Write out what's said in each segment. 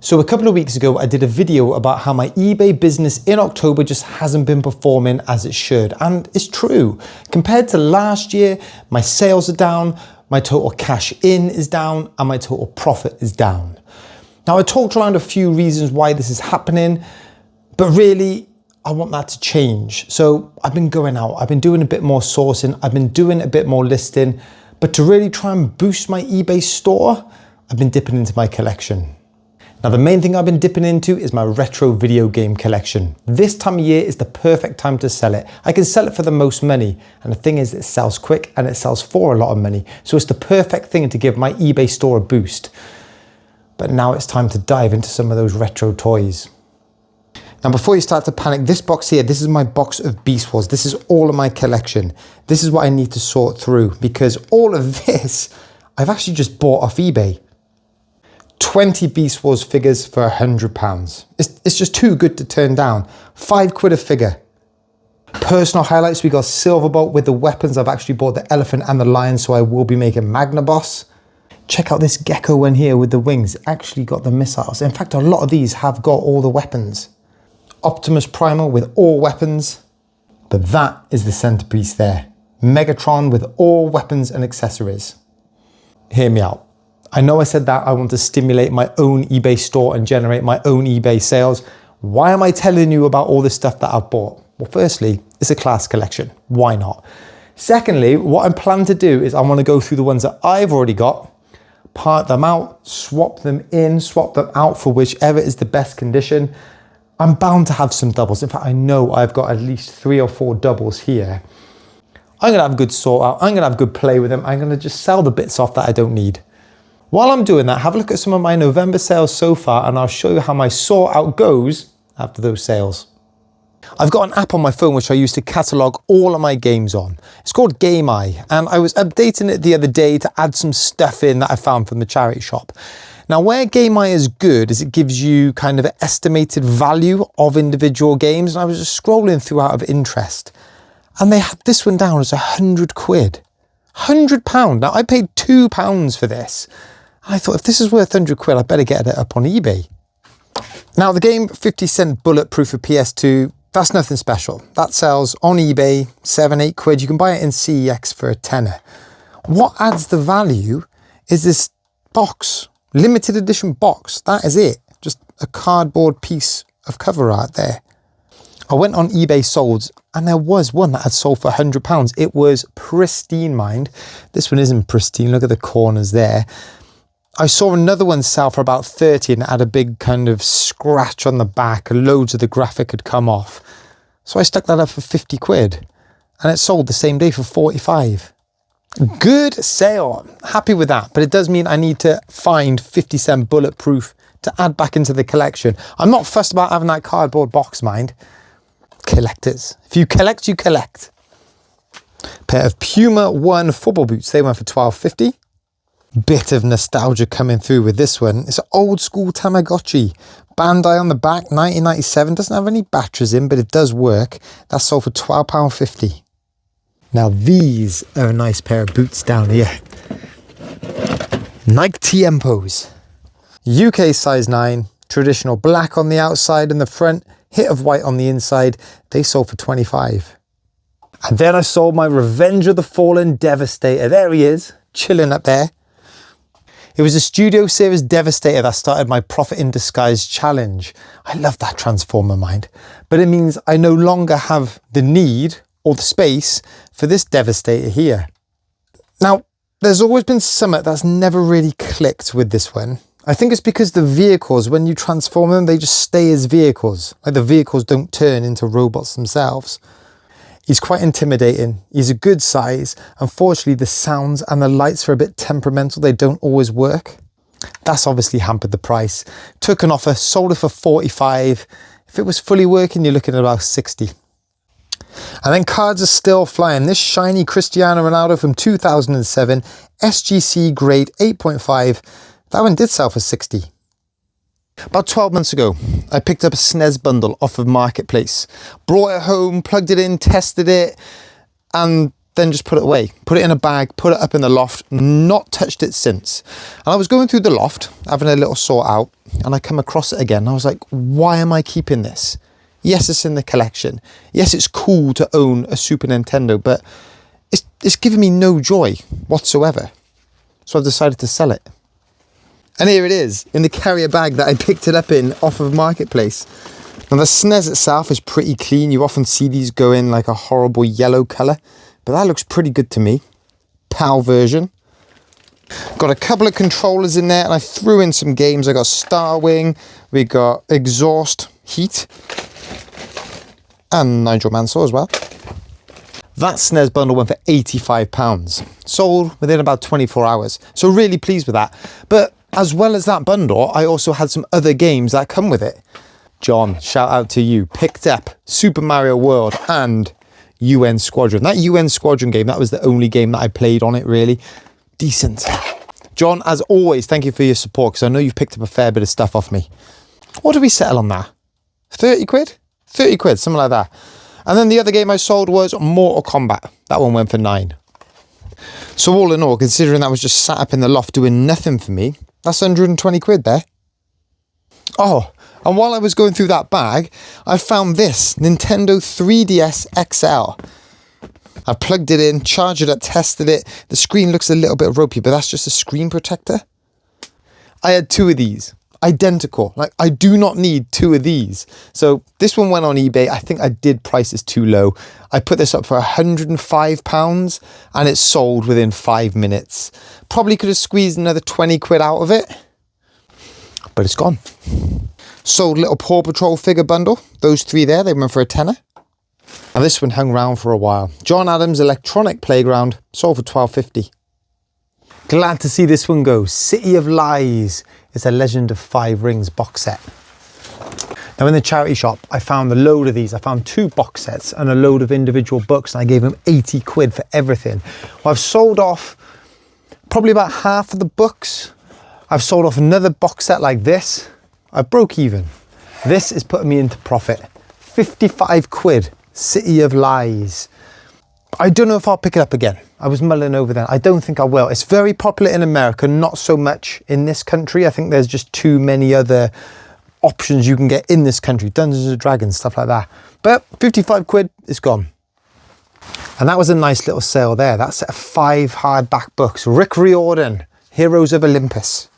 So a couple of weeks ago, I did a video about how my eBay business in October just hasn't been performing as it should. And it's true. Compared to last year, my sales are down, my total cash in is down, and my total profit is down. Now, I talked around a few reasons why this is happening, but really, I want that to change. So I've been going out, I've been doing a bit more sourcing, I've been doing a bit more listing, but to really try and boost my eBay store, I've been dipping into my collection. Now, the main thing I've been dipping into is my retro video game collection. This time of year is the perfect time to sell it. I can sell it for the most money. And the thing is, it sells quick and it sells for a lot of money. So it's the perfect thing to give my eBay store a boost. But now it's time to dive into some of those retro toys. Now, before you start to panic, this box here, this is my box of Beast Wars. This is all of my collection. This is what I need to sort through because all of this, I've actually just bought off eBay. 20 Beast Wars figures for £100. It's just too good to turn down. £5 a figure. Personal highlights, we got Silverbolt with the weapons. I've actually bought the elephant and the lion, so I will be making Magnaboss. Check out this gecko one here with the wings. Actually got the missiles. In fact, a lot of these have got all the weapons. Optimus Primal with all weapons. But that is the centerpiece there. Megatron with all weapons and accessories. Hear me out. I know I said that I want to stimulate my own eBay store and generate my own eBay sales. Why am I telling you about all this stuff that I've bought? Well, firstly, it's a class collection. Why not? Secondly, what I'm planning to do is I want to go through the ones that I've already got, part them out, swap them in, swap them out for whichever is the best condition. I'm bound to have some doubles. In fact, I know I've got at least 3 or 4 doubles here. I'm going to have a good sort out. I'm going to have a good play with them. I'm going to just sell the bits off that I don't need. While I'm doing that, have a look at some of my November sales so far and I'll show you how my sort out goes after those sales. I've got an app on my phone which I use to catalogue all of my games on. It's called Game Eye and I was updating it the other day to add some stuff in that I found from the charity shop. Now, where Game Eye is good is it gives you kind of an estimated value of individual games, and I was just scrolling through out of interest and they had this one down as £100. £100. Now, I paid £2 for this. I thought, if this is worth £100, I better get it up on eBay. Now, the game 50-cent Bulletproof for PS2, that's nothing special. That sells on eBay, £7-8. You can buy it in CEX for a tenner. What adds the value is this box, limited edition box. That is it. Just a cardboard piece of cover art there. I went on eBay Solds and there was one that had sold for £100. It was pristine, mind. This one isn't pristine. Look at the corners there. I saw another one sell for about 30 and it had a big kind of scratch on the back. Loads of the graphic had come off. So I stuck that up for £50 and it sold the same day for 45. Good sale. Happy with that. But it does mean I need to find 50-cent Bulletproof to add back into the collection. I'm not fussed about having that cardboard box, mind. Collectors. If you collect, you collect. Pair of Puma 1 football boots. They went for £12.50. Bit of nostalgia coming through with this one. It's an old school Tamagotchi. Bandai on the back, 1997. Doesn't have any batteries in, but it does work. That sold for £12.50. Now these are a nice pair of boots down here. Nike Tiempos. UK size 9. Traditional black on the outside and the front. Hit of white on the inside. They sold for £25. And then I sold my Revenge of the Fallen Devastator. There he is, chilling up there. It was a Studio Series Devastator that started my Profit in Disguise challenge. I love that Transformer, mind. But it means I no longer have the need or the space for this Devastator here. Now, there's always been something that's never really clicked with this one. I think it's because the vehicles, when you transform them, they just stay as vehicles. Like the vehicles don't turn into robots themselves. He's quite intimidating. He's a good size. Unfortunately, the sounds and the lights are a bit temperamental. They don't always work. That's obviously hampered the price. Took an offer, sold it for 45. If it was fully working, you're looking at about 60. And then cards are still flying. This shiny Cristiano Ronaldo from 2007, SGC grade 8.5. That one did sell for 60. About 12 months ago, I picked up a SNES bundle off of Marketplace, brought it home, plugged it in, tested it, and then just put it away. Put it in a bag, put it up in the loft, not touched it since. And I was going through the loft, having a little sort out, and I come across it again. And I was like, why am I keeping this? Yes, it's in the collection. Yes, it's cool to own a Super Nintendo, but it's giving me no joy whatsoever. So I've decided to sell it. And here it is, in the carrier bag that I picked it up in off of Marketplace. Now the SNES itself is pretty clean. You often see these go in like a horrible yellow colour, but that looks pretty good to me. PAL version. Got a couple of controllers in there, and I threw in some games. I got Star Wing, we got Exhaust, Heat, and Nigel Mansell as well. That SNES bundle went for £85. Sold within about 24 hours. So really pleased with that. But as well as that bundle, I also had some other games that come with it. John, shout out to you. Picked up Super Mario World and UN Squadron. That UN Squadron game, that was the only game that I played on it, really. Decent. John, as always, thank you for your support, because I know you've picked up a fair bit of stuff off me. What did we settle on that? 30 quid? 30 quid, something like that. And then the other game I sold was Mortal Kombat. That one went for 9. So all in all, considering that was just sat up in the loft doing nothing for me, that's 120 quid there. Oh, and while I was going through that bag, I found this Nintendo 3DS XL. I plugged it in, charged it up, tested it. The screen looks a little bit ropey, but that's just a screen protector. I had 2 of these. Identical. Like, I do not need 2 of these. So this one went on eBay. I think I did price this too low. I put this up for £105 and it sold within 5 minutes. Probably could have squeezed another 20 quid out of it, but it's gone. Sold little Paw Patrol figure bundle. Those 3 there, they went for a tenner. And this one hung around for a while. John Adams Electronic Playground, sold for £12.50. Glad to see this one go. City of Lies. It's a Legend of 5 Rings box set. Now in the charity shop, I found a load of these. I found 2 box sets and a load of individual books, and I gave them 80 quid for everything. Well, I've sold off probably about half of the books. I've sold off another box set like this. I broke even. This is putting me into profit. 55 quid, City of Lies. I don't know if I'll pick it up again. I was mulling over that. I don't think I will. It's very popular in America, not so much in this country. I think there's just too many other options you can get in this country. Dungeons and Dragons, stuff like that. But 55 quid is gone. And that was a nice little sale there. That set of 5 hardback books. Rick Riordan, Heroes of Olympus.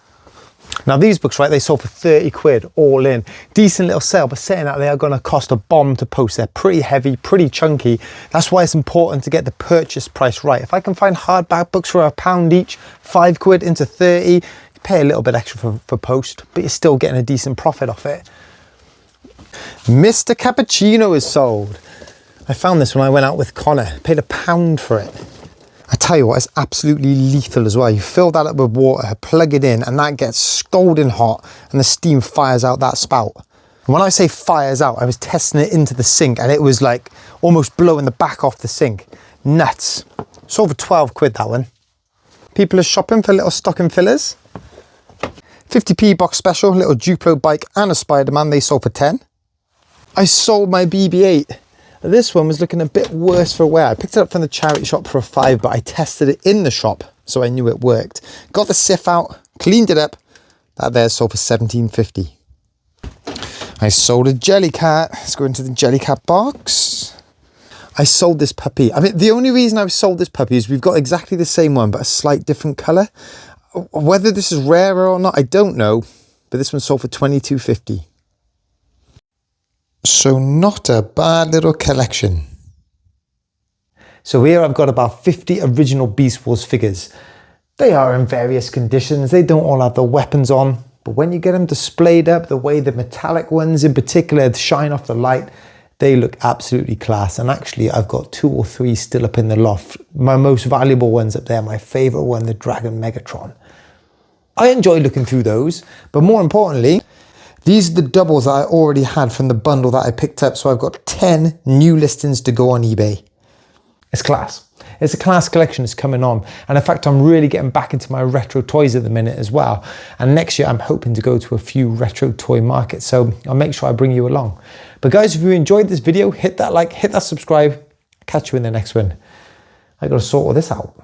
Now these books, right, they sold for 30 quid all in. Decent little sale, but saying that, they are going to cost a bomb to post. They're pretty heavy, pretty chunky. That's why it's important to get the purchase price right. If I can find hardback books for £1 each, 5 quid into 30, you pay a little bit extra for post, but you're still getting a decent profit off it. Mr. Cappuccino is sold. I found this when I went out with Connor. Paid £1 for it. I tell you what, it's absolutely lethal as well. You fill that up with water, plug it in, and that gets scalding hot, and the steam fires out that spout. And when I say fires out, I was testing it into the sink, and it was like almost blowing the back off the sink. Nuts. Sold for 12 quid, that one. People are shopping for little stocking fillers. 50p box special, little Duplo bike and a Spider-Man, they sold for 10. I sold my BB-8. This one was looking a bit worse for wear. I picked it up from the charity shop for a 5, but I tested it in the shop, so I knew it worked. Got the sieve out, cleaned it up. That there sold for £17.50. I sold a Jellycat. Let's go into the Jellycat box. I sold this puppy. I mean, the only reason I've sold this puppy is we've got exactly the same one, but a slight different colour. Whether this is rarer or not, I don't know, but this one sold for £22.50. So not a bad little collection. So here I've got about 50 original Beast Wars figures. They are in various conditions. They don't all have the weapons on, but when you get them displayed up, the way the metallic ones in particular shine off the light, they look absolutely class. And actually I've got 2 or 3 still up in the loft. My most valuable ones up there, my favourite one, the Dragon Megatron. I enjoy looking through those, but more importantly, these are the doubles that I already had from the bundle that I picked up. So I've got 10 new listings to go on eBay. It's class. It's a class collection that's coming on. And in fact, I'm really getting back into my retro toys at the minute as well. And next year, I'm hoping to go to a few retro toy markets. So I'll make sure I bring you along. But guys, if you enjoyed this video, hit that like, hit that subscribe. Catch you in the next one. I got to sort all this out.